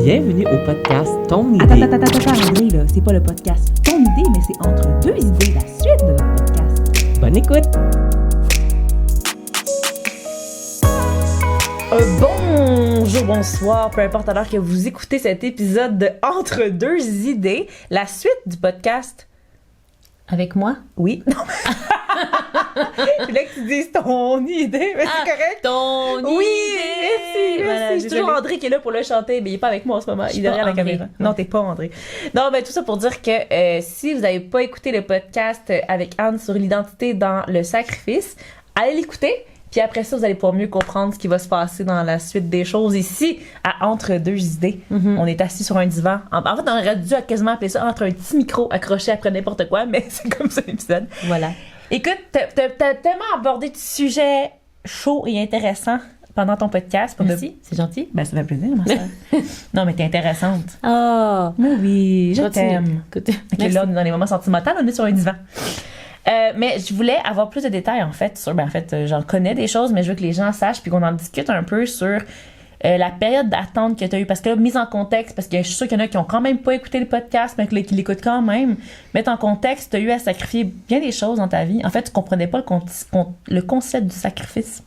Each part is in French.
Bienvenue au podcast Ton idée. Attends, André, là, c'est pas le podcast Ton idée, mais c'est entre deux idées, la suite de notre podcast. Bonne écoute! Bonjour, bonsoir, peu importe à l'heure que vous écoutez cet épisode de Entre deux idées, la suite du podcast. Avec moi? Oui. Je voulais que tu dises ton idée, mais c'est correct. Ton Oui, idée! merci. Voilà, C'est toujours André qui est là pour le chanter, mais il est pas avec moi en ce moment. Il est derrière la caméra. Non, t'es pas André. Non, ben tout ça pour dire que si vous n'avez pas écouté le podcast avec Anne sur l'identité dans le sacrifice, allez l'écouter. Puis après ça, vous allez pouvoir mieux comprendre ce qui va se passer dans la suite des choses ici, à Entre deux idées. Mm-hmm. On est assis sur un divan. En fait, on aurait dû quasiment appeler ça entre un petit micro accroché après n'importe quoi, mais c'est comme ça l'épisode. Voilà. Écoute, t'as tellement abordé de sujets chauds et intéressants pendant ton podcast. Merci, c'est gentil. Ben, ça fait plaisir, ma soeur. Non, mais t'es intéressante. Oh! Oui, je t'aime. Écoute, Okay, là, on est dans les moments sentimentaux, on est sur un divan. Mais je voulais avoir plus de détails, en fait, sur... Ben, en fait, j'en connais des choses, mais je veux que les gens sachent, puis qu'on en discute un peu sur la période d'attente que tu as eue. Parce que là, mise en contexte, parce que je suis sûre qu'il y en a qui ont quand même pas écouté le podcast, mais qui l'écoutent quand même. Mettre en contexte, tu as eu à sacrifier bien des choses dans ta vie. En fait, tu comprenais pas le concept du sacrifice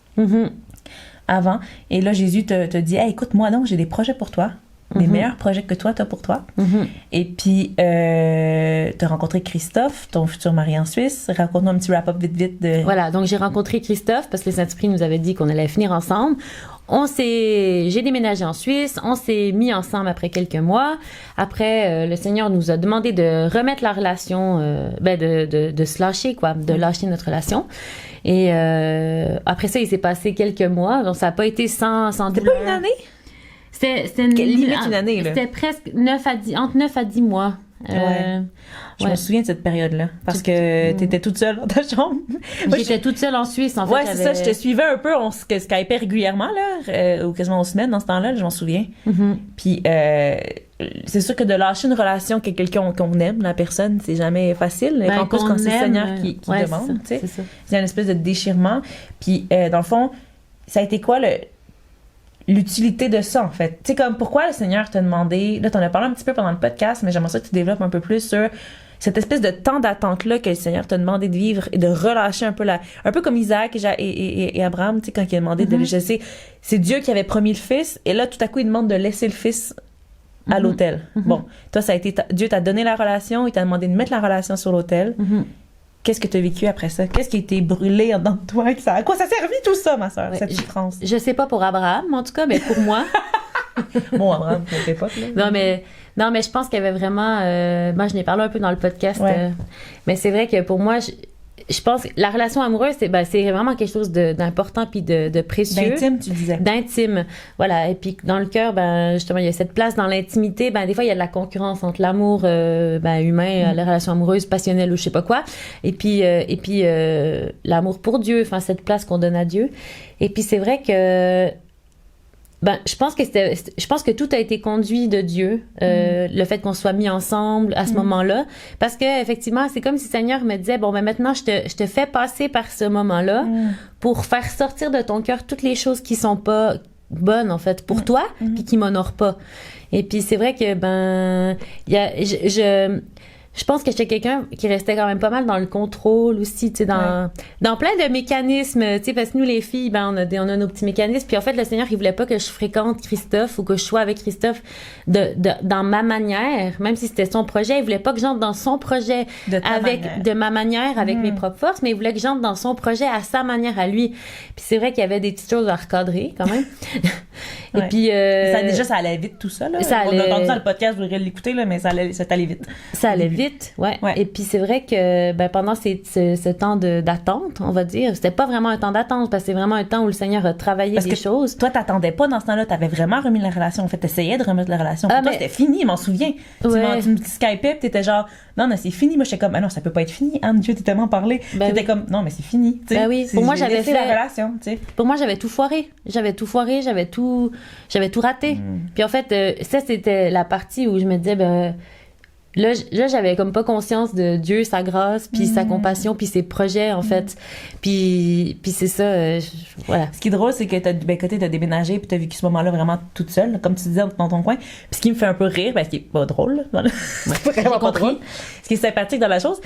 avant. Et là, Jésus te dit, hey, écoute, moi, donc, j'ai des projets pour toi. Les meilleurs projets que toi, t'as pour toi. Et puis, t'as rencontré Christophe, ton futur mari en Suisse. Raconte-nous un petit wrap-up vite de... Voilà, donc j'ai rencontré Christophe parce que le Saint-Esprit nous avait dit qu'on allait finir ensemble. J'ai déménagé en Suisse, on s'est mis ensemble après quelques mois. Après, le Seigneur nous a demandé de remettre la relation, de se lâcher, quoi, de lâcher notre relation. Et après ça, il s'est passé quelques mois, donc ça n'a pas été sans douleur. C'était pas une année? C'était limite une année, là. C'était presque entre 9 à 10 mois. Je me souviens de cette période-là. Parce que t'étais toute seule dans ta chambre. J'étais toute seule en Suisse, en fait. Ouais, c'est ça. Je te suivais un peu. On Skypait régulièrement, là, ou quasiment aux semaines dans ce temps-là, je m'en souviens. Puis, c'est sûr que de lâcher une relation avec quelqu'un qu'on aime, la personne, c'est jamais facile. Ben, en plus, quand c'est le Seigneur qui demande, tu sais. C'est une espèce de déchirement. Puis, dans le fond, ça a été quoi l'utilité de ça, en fait? Tu sais, comme, pourquoi le Seigneur t'a demandé... Là, t'en as parlé un petit peu pendant le podcast, mais j'aimerais ça que tu développes un peu plus sur cette espèce de temps d'attente-là que le Seigneur t'a demandé de vivre et de relâcher un peu un peu comme Isaac et Abraham, tu sais, quand il a demandé de le laisser. C'est Dieu qui avait promis le fils, et là, tout à coup, il demande de laisser le fils à l'autel. Bon, toi, ça a été... Dieu t'a donné la relation, il t'a demandé de mettre la relation sur l'autel. Qu'est-ce que tu as vécu après ça? Qu'est-ce qui a été brûlé en dedans de toi? À quoi ça a servi tout ça, ma soeur, cette souffrance? Je sais pas pour Abraham, en tout cas, mais pour moi. Bon, Abraham, pour l'époque, là. Non, mais je pense qu'il y avait vraiment... moi, je n'ai parlé un peu dans le podcast. Mais c'est vrai que pour moi, je pense que la relation amoureuse, c'est vraiment quelque chose d'important puis de précieux. D'intime, tu disais. D'intime, voilà. Et puis dans le cœur, justement, il y a cette place dans l'intimité. Des fois, il y a de la concurrence entre l'amour humain, la relation amoureuse, passionnelle ou je sais pas quoi. Et puis l'amour pour Dieu, enfin cette place qu'on donne à Dieu. Et puis c'est vrai que je pense que tout a été conduit de Dieu, le fait qu'on soit mis ensemble à ce moment-là, parce que effectivement, c'est comme si le Seigneur me disait maintenant je te fais passer par ce moment-là pour faire sortir de ton cœur toutes les choses qui sont pas bonnes en fait pour toi, puis qui m'honorent pas. Et puis c'est vrai que je pense que j'étais quelqu'un qui restait quand même pas mal dans le contrôle aussi, tu sais, dans plein de mécanismes, tu sais, parce que nous, les filles, on a nos petits mécanismes. Puis en fait, le Seigneur, il voulait pas que je fréquente Christophe ou que je sois avec Christophe dans ma manière, même si c'était son projet. Il voulait pas que j'entre dans son projet de ma manière, avec mes propres forces, mais il voulait que j'entre dans son projet à sa manière à lui. Puis c'est vrai qu'il y avait des petites choses à recadrer, quand même. Et puis... ça allait vite, tout ça, là. On a entendu dans le podcast, vous voudrez l'écouter, là, mais ça allait vite. Ça allait vite. Ouais. Et puis c'est vrai que pendant ce temps d'attente, on va dire, c'était pas vraiment un temps d'attente, parce que c'est vraiment un temps où le Seigneur a travaillé des choses. Toi, t'attendais pas dans ce temps-là, t'avais vraiment remis la relation. En fait, t'essayais de remettre la relation. Pour toi, c'était fini, je m'en souviens. Tu me skypais, pis t'étais genre, non, c'est fini. Moi, j'étais comme, non, ça peut pas être fini. Anne, Dieu, t'es tellement parlé. T'étais comme, non, mais c'est fini. Oui. Pour moi, j'avais fait la relation, tu sais. Pour moi, j'avais tout foiré. J'avais tout raté. Puis en fait, ça, c'était la partie où je me disais, là, j'avais comme pas conscience de Dieu, sa grâce, puis sa compassion, puis ses projets, en fait. Puis c'est ça, voilà. Ce qui est drôle, c'est que côté t'as déménagé puis t'as vécu ce moment-là vraiment toute seule, comme tu disais, dans ton coin. Puis ce qui me fait un peu rire, ce qui est pas drôle, c'est vraiment pas drôle. Ce qui est sympathique dans la chose,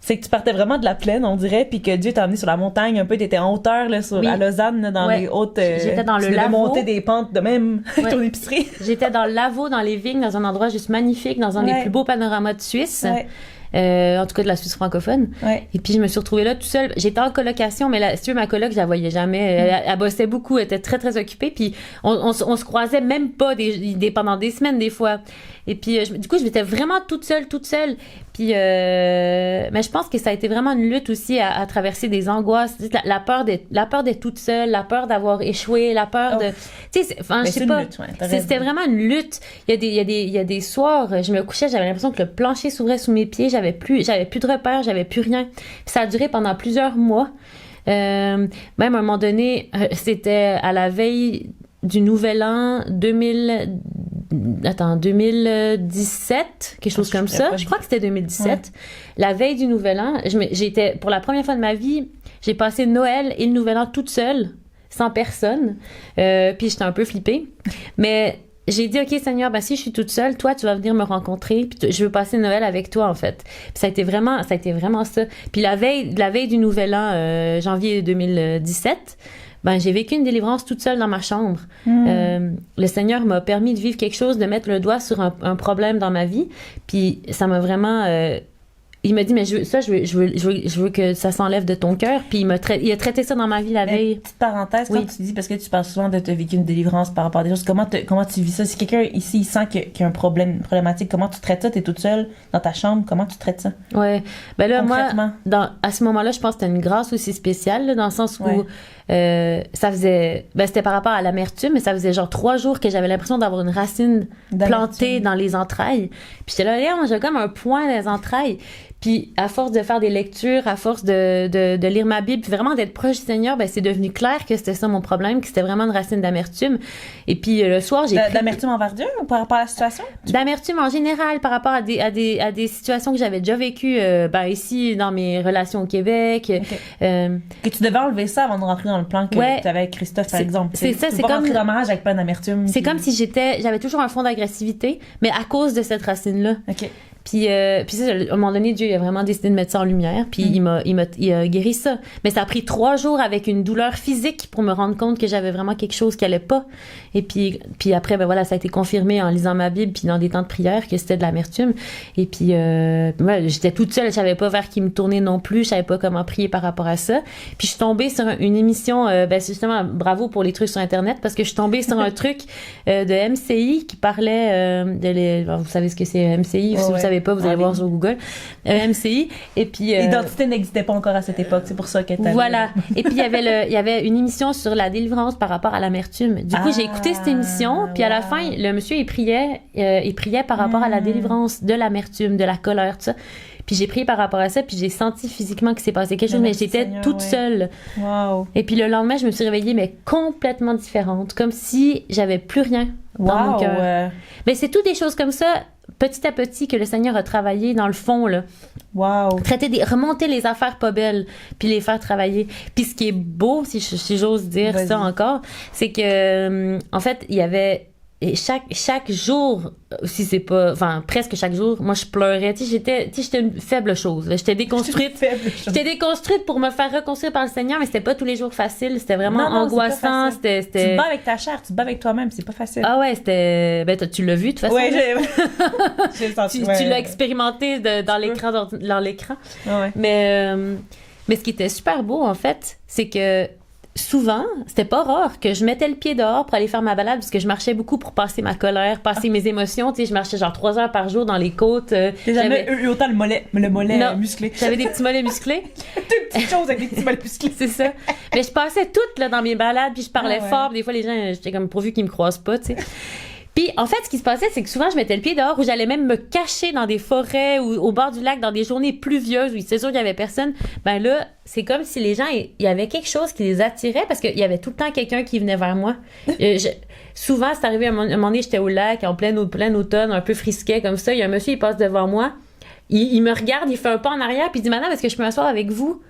c'est que tu partais vraiment de la plaine, on dirait, puis que Dieu t'a amené sur la montagne un peu, t'étais en hauteur, là, à Lausanne, là, dans les hautes... J'étais dans le Lavaux. monter des pentes de même avec ton épicerie. J'étais dans le Lavaux, dans les vignes, dans un endroit juste magnifique, dans un des plus beaux panoramas de Suisse. En tout cas de la Suisse francophone. Et puis je me suis retrouvée là toute seule. J'étais en colocation, mais là, si tu veux, ma coloc, je la voyais jamais. Elle bossait beaucoup, elle était très très occupée. Puis on se croisait même pas pendant des semaines des fois. Et puis du coup, j'étais vraiment toute seule. Puis mais je pense que ça a été vraiment une lutte aussi à traverser des angoisses, la peur d'être toute seule, la peur d'avoir échoué, la peur de, tu sais, enfin je sais pas. C'était vraiment une lutte. Il y a des soirs, je me couchais, j'avais l'impression que le plancher s'ouvrait sous mes pieds, j'avais plus de repères, j'avais plus rien. Puis ça a duré pendant plusieurs mois. Même à un moment donné, c'était à la veille du Nouvel An 2017, quelque chose comme ça. Je crois que c'était 2017. La veille du Nouvel An, j'étais, pour la première fois de ma vie, j'ai passé Noël et le Nouvel An toute seule, sans personne. Puis j'étais un peu flippée. Mais j'ai dit, OK, Seigneur, si je suis toute seule, toi, tu vas venir me rencontrer, puis je veux passer Noël avec toi, en fait. Puis ça a été vraiment ça. Puis la veille du Nouvel An, janvier 2017, j'ai vécu une délivrance toute seule dans ma chambre. Le Seigneur m'a permis de vivre quelque chose, de mettre le doigt sur un problème dans ma vie. Puis ça m'a vraiment... il m'a dit, mais je veux que ça s'enlève de ton cœur. Puis il a traité ça dans ma vie la veille. Petite parenthèse, quand tu dis, parce que tu parles souvent de te vécu une délivrance par rapport à des choses, comment tu vis ça? Si quelqu'un ici, il sent qu'il y a un problème, une problématique, comment tu traites ça? T'es toute seule dans ta chambre, comment tu traites ça? Ouais. Là, moi, à ce moment-là, je pense que c'était une grâce aussi spéciale, là, dans le sens où ça faisait... c'était par rapport à l'amertume, mais ça faisait genre 3 jours que j'avais l'impression d'avoir une racine plantée dans les entrailles. Puis j'étais là, j'ai comme un point dans les entrailles. Puis à force de faire des lectures, à force de lire ma Bible, puis vraiment d'être proche du Seigneur, c'est devenu clair que c'était ça mon problème, que c'était vraiment une racine d'amertume. Et puis le soir, j'ai d'amertume envers Dieu ou par rapport à la situation? D'amertume en général, par rapport à des situations que j'avais déjà vécues ici, dans mes relations au Québec. Que tu devais enlever ça avant de rentrer dans le plan que tu avais avec Christophe, par exemple. C'est ça, c'est comme... comme... rentrer dans le mariage avec pas d'amertume. C'est comme si j'avais toujours un fond d'agressivité, mais à cause de cette racine-là. Puis ça, à un moment donné, Dieu il a vraiment décidé de mettre ça en lumière. Puis il a guéri ça. Mais ça a pris 3 jours avec une douleur physique pour me rendre compte que j'avais vraiment quelque chose qui allait pas. Et puis après, ça a été confirmé en lisant ma Bible puis dans des temps de prière que c'était de l'amertume. Et puis j'étais toute seule, je savais pas vers qui me tourner non plus, je savais pas comment prier par rapport à ça. Puis je suis tombée sur une émission, justement, bravo pour les trucs sur Internet, parce que je suis tombée sur un truc de MCI qui parlait vous savez ce que c'est MCI, si vous savez pas, vous allez voir sur Google. MCI. Et puis l'identité n'existait pas encore à cette époque, c'est pour ça qu'elle était. Voilà. Et puis il y avait une émission sur la délivrance par rapport à l'amertume. Du coup, j'ai écouté cette émission, puis à la fin, le monsieur il priait par rapport à la délivrance de l'amertume, de la colère, tout ça. Puis j'ai prié par rapport à ça, puis j'ai senti physiquement qu'il s'est passé quelque chose, mais j'étais toute seule. Wow. Et puis le lendemain, je me suis réveillée, mais complètement différente, comme si j'avais plus rien dans mon cœur. Mais c'est tout des choses comme ça, petit à petit, que le Seigneur a travaillé dans le fond, là. Wow. Remonter les affaires pas belles, puis les faire travailler. Puis ce qui est beau, si j'ose dire ça encore, c'est que, en fait, il y avait... Et chaque jour, si c'est pas, presque chaque jour, moi je pleurais. J'étais une faible chose. J'étais déconstruite. J'étais déconstruite pour me faire reconstruire par le Seigneur, mais c'était pas tous les jours facile. C'était vraiment angoissant. C'était. Tu te bats avec ta chair, tu te bats avec toi-même. C'est pas facile. Ah ouais, c'était. Tu l'as vu de toute façon. Ouais, j'ai senti. Tu l'as expérimenté dans l'écran. Ouais. Mais ce qui était super beau en fait, c'est que souvent, c'était pas rare que je mettais le pied dehors pour aller faire ma balade parce que je marchais beaucoup pour passer ma colère, passer mes émotions. Je marchais genre 3 heures par jour dans les côtes. J'ai jamais eu autant le mollet musclé. J'avais des petits mollets musclés. Toutes petites choses avec des petits mollets musclés. C'est ça. Mais je passais toutes là, dans mes balades, puis je parlais fort. Puis des fois, les gens, j'étais comme pourvu qu'ils me croisent pas, tu sais. Puis, en fait, ce qui se passait, c'est que souvent, je mettais le pied dehors ou j'allais même me cacher dans des forêts ou au bord du lac dans des journées pluvieuses où c'est sûr qu'il y avait personne. Ben là, c'est comme si les gens, il y avait quelque chose qui les attirait parce qu'il y avait tout le temps quelqu'un qui venait vers moi. Souvent, c'est arrivé à un moment donné, j'étais au lac en plein automne, un peu frisquet comme ça. Il y a un monsieur, il passe devant moi. Il me regarde, il fait un pas en arrière puis il dit « Madame, est-ce que je peux m'asseoir avec vous? »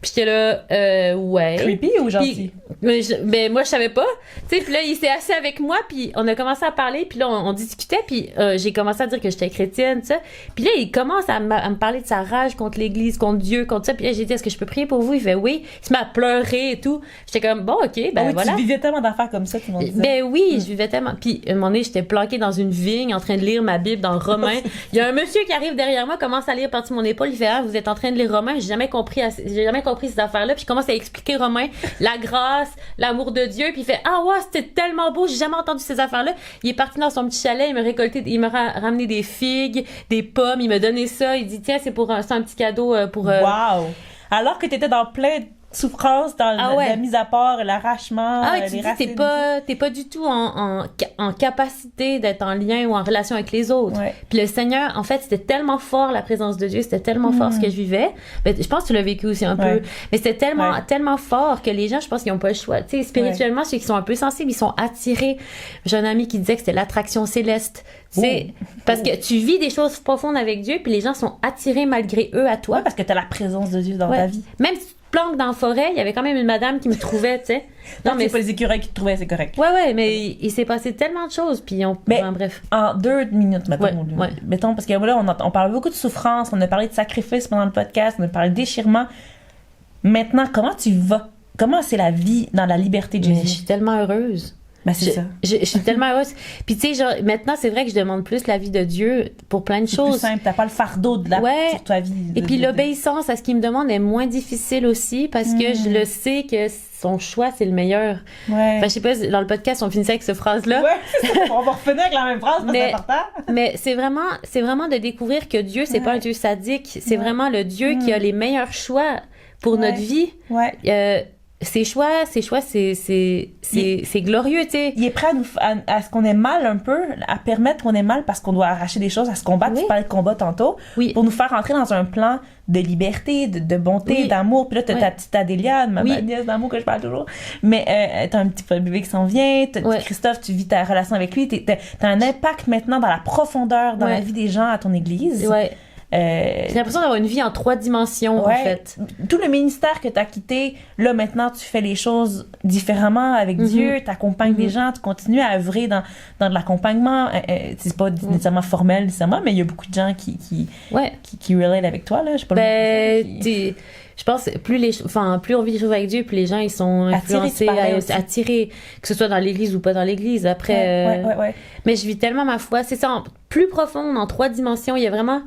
Puis j'étais là, ouais. Creepy ou gentil? Ben moi, je savais pas. Tu sais, puis là, il s'est assis avec moi, puis on a commencé à parler, puis là, on discutait, puis j'ai commencé à dire que j'étais chrétienne, tu sais. Puis là, il commence à me parler de sa rage contre l'Église, contre Dieu, contre ça. Puis là, j'ai dit, est-ce que je peux prier pour vous? Il fait oui. Il se met à pleurer et tout. J'étais comme, bon, OK, ben voilà. Tu vivais tellement d'affaires comme ça, tout le monde disait. Ben oui, je vivais tellement. Puis à un moment donné, j'étais planquée dans une vigne en train de lire ma Bible dans Romains. Il y a un monsieur qui arrive derrière moi, commence à lire par-dessus mon épaule. Il fait, ah, vous êtes en train de lire Romains. J'ai jamais compris ces affaires-là. Puis je commence à expliquer Romains, la grâce, l'amour de Dieu. Puis il fait, ah ouais, c'était tellement beau. J'ai jamais entendu ces affaires-là. Il est parti dans son petit chalet. Il m'a ramené des figues, des pommes. Il m'a donné ça. Il dit, tiens, c'est un petit cadeau pour. Wow! Alors que t'étais dans plein de souffrances, dans la mise à part, l'arrachement, tu dis, t'es pas du tout en capacité d'être en lien ou en relation avec les autres. Ouais. Puis le Seigneur, en fait, c'était tellement fort la présence de Dieu, c'était tellement fort ce que je vivais. Ben, je pense que tu l'as vécu aussi un peu. Mais c'était tellement fort que les gens, je pense qu'ils n'ont pas le choix. Tu sais, spirituellement, ceux qui sont un peu sensibles, ils sont attirés. J'ai un ami qui disait que c'était l'attraction céleste. Parce que tu vis des choses profondes avec Dieu, puis les gens sont attirés malgré eux à toi. Ouais, parce que t'as la présence de Dieu dans ta vie. Même si tu te planques dans la forêt, il y avait quand même une madame qui me trouvait, tu sais. Non, mais c'est pas les écureuils qui te trouvaient, c'est correct. Ouais, mais il s'est passé tellement de choses, puis bref. En 2 minutes, mettons, parce que là, on parle beaucoup de souffrance, on a parlé de sacrifice pendant le podcast, on a parlé de déchirement. Maintenant, comment tu vas? Comment c'est la vie dans la liberté de Jésus? Mais je suis tellement heureuse. Ben, c'est ça. Je suis tellement heureuse. Puis tu sais, genre, maintenant, c'est vrai que je demande plus la vie de Dieu pour plein de choses. C'est plus simple, t'as pas le fardeau sur ta vie. Et puis l'obéissance à ce qu'il me demande est moins difficile aussi parce que je le sais que son choix, c'est le meilleur. Ouais. Enfin, je sais pas, dans le podcast, on finissait avec cette phrase-là. Ouais, c'est ça. On va revenir avec la même phrase, parce que c'est important. Mais c'est vraiment de découvrir que Dieu, c'est pas un Dieu sadique. C'est vraiment le Dieu qui a les meilleurs choix pour notre vie. Ouais. Ses choix, c'est glorieux, tu sais. Il est prêt à ce qu'on ait mal un peu, à permettre qu'on ait mal parce qu'on doit arracher des choses, à se combattre. Tu parlais de combat tantôt. Oui. Pour nous faire entrer dans un plan de liberté, de bonté, d'amour. Puis là, t'as ta petite Adélia, ma nièce d'amour que je parle toujours. Mais t'as un petit bébé qui s'en vient. Christophe, tu vis ta relation avec lui. T'as un impact maintenant dans la profondeur, dans la vie des gens à ton église. Ouais. J'ai l'impression d'avoir une vie en 3 dimensions, en fait. Tout le ministère que tu as quitté, là, maintenant, tu fais les choses différemment avec Dieu, tu accompagnes des gens, tu continues à œuvrer dans de l'accompagnement. C'est pas nécessairement formel, nécessairement, mais il y a beaucoup de gens qui relate avec toi, là. Je sais pas je pense plus on vit des choses avec Dieu, plus les gens ils sont influencés, attirés, que ce soit dans l'église ou pas dans l'église. Après, mais je vis tellement ma foi, c'est ça, plus profonde, en 3 dimensions. Il y a vraiment.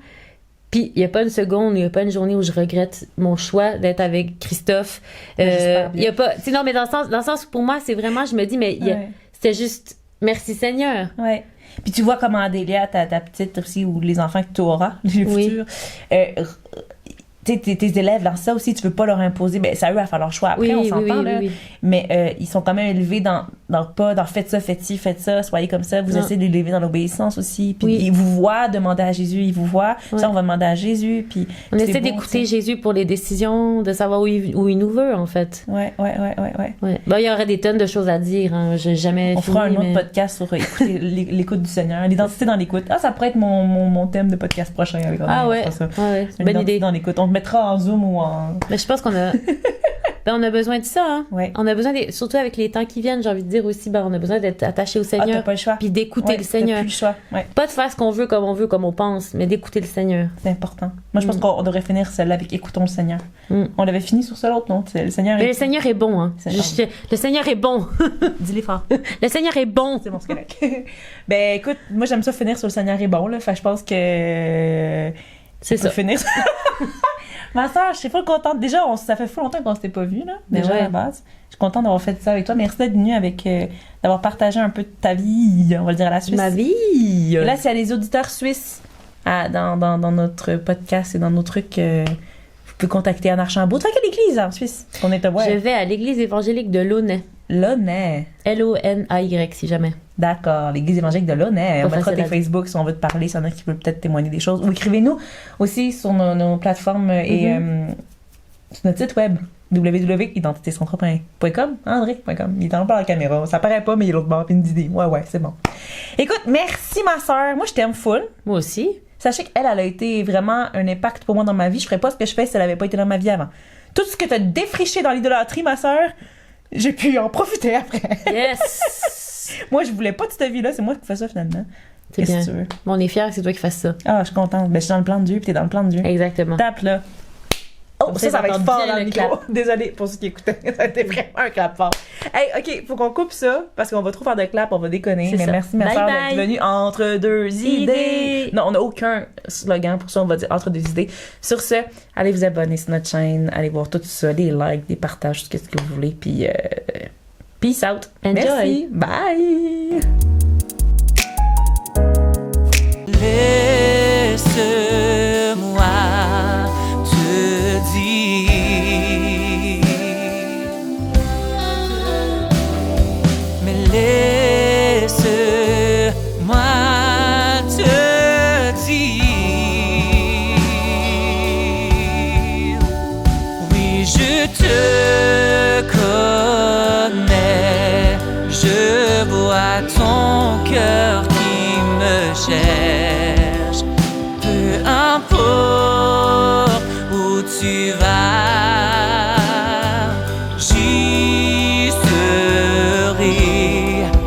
Puis, il n'y a pas une seconde, il n'y a pas une journée où je regrette mon choix d'être avec Christophe. Il y a pas, tu sais, non, mais dans le sens où pour moi, c'est vraiment, je me dis, mais c'était juste, merci Seigneur. Ouais. Puis tu vois comment Adélia, ta petite aussi, ou les enfants que tu auras, les futurs, tes élèves dans ça aussi, tu veux pas leur imposer, ben c'est à eux à faire leur choix après, on s'entend là, mais ils sont quand même élevés dans faites ça, faites ci, faites ça, soyez comme ça, vous essayez de les élever dans l'obéissance aussi, puis ils vous voient demander à Jésus, ils vous voient, ça on va demander à Jésus, puis on essaie d'écouter Jésus pour les décisions, de savoir où il nous veut en fait. Ouais. Ben, il y aurait des tonnes de choses à dire, hein. J'ai jamais on fera un autre podcast sur écouter l'écoute du Seigneur, l'identité dans l'écoute. Ça pourrait être mon thème de podcast prochain avec bonne idée. Dans l'écoute, on mettra en Zoom ou en... Mais je pense qu'on a... on a besoin de ça, hein. Ouais. On a besoin, surtout avec les temps qui viennent, j'ai envie de dire aussi, on a besoin d'être attaché au Seigneur. T'as pas le choix. Puis d'écouter le Seigneur. T'as plus le choix. Ouais. Pas de faire ce qu'on veut, comme on pense, mais d'écouter le Seigneur. C'est important. Moi, je pense qu'on devrait finir celle-là avec écoutons le Seigneur. On l'avait fini sur ça l'autre, non? Le Seigneur le Seigneur est bon, hein. Le Seigneur est bon. Dis-les fort. Le Seigneur est bon. C'est bon, c'est correct. Ben, écoute, moi, j'aime ça finir sur le Seigneur est bon, là. Fait je pense que... C'est ça. Finir. Ma soeur, je suis full contente. Déjà, ça fait full longtemps qu'on s'était pas vu, là. Déjà, à la base. Je suis contente d'avoir fait ça avec toi. Merci d'être venue d'avoir partagé un peu de ta vie, on va le dire, à la Suisse. Ma vie! Et là, s'il y a des auditeurs suisses dans notre podcast et dans nos trucs, vous pouvez contacter Anne Archambault. Tu vas à quelle église en Suisse? On est à voir. Je vais à l'église évangélique de Launay. Launay. Lonay, si jamais. D'accord, l'Église évangélique de Launay. On Pas mettra facile tes à dire. Facebook si on veut te parler, s'il y en a qui veulent peut-être témoigner des choses. Ou écrivez-nous aussi sur nos plateformes et sur notre site web www.identitécentrale.com, André.com. Il est dans le bord de la caméra. Ça paraît pas, mais il est l'autre bord, puis une idée. Ouais, c'est bon. Écoute, merci ma soeur. Moi, je t'aime full. Moi aussi. Sachez qu'elle a été vraiment un impact pour moi dans ma vie. Je ferais pas ce que je fais si elle avait pas été dans ma vie avant. Tout ce que t'as défriché dans l'idolâtrie, ma soeur, j'ai pu en profiter après. Yes! Moi, je voulais pas de cette vie-là. C'est moi qui fais ça, finalement. C'est Qu'est-ce bien. que tu veux? Bon, on est fiers que c'est toi qui fasses ça. Ah, je suis contente. Ben, je suis dans le plan de Dieu, puis t'es dans le plan de Dieu. Exactement. Tape, là. Oh, Comme ça va être j'entends fort bien dans le le micro. clap. Désolée pour ceux qui écoutaient. Ça a été vraiment un clap fort. Hey, OK, faut qu'on coupe ça, parce qu'on va trop faire de clap, on va déconner. C'est Mais ça. merci, ma Bye soeur, bye. d'être venue entre deux idées. Idées. Non, on n'a aucun slogan pour ça, on va dire entre deux idées. Sur ce, allez vous abonner sur notre chaîne, allez voir tout ça, des likes, des partages, tout ce que vous voulez, puis peace out. Enjoy. Merci. Bye. Laisse-moi te dire, mais laisse-moi te dire, oui, je te connais, je vois ton cœur qui me cherche. Peu importe où tu vas.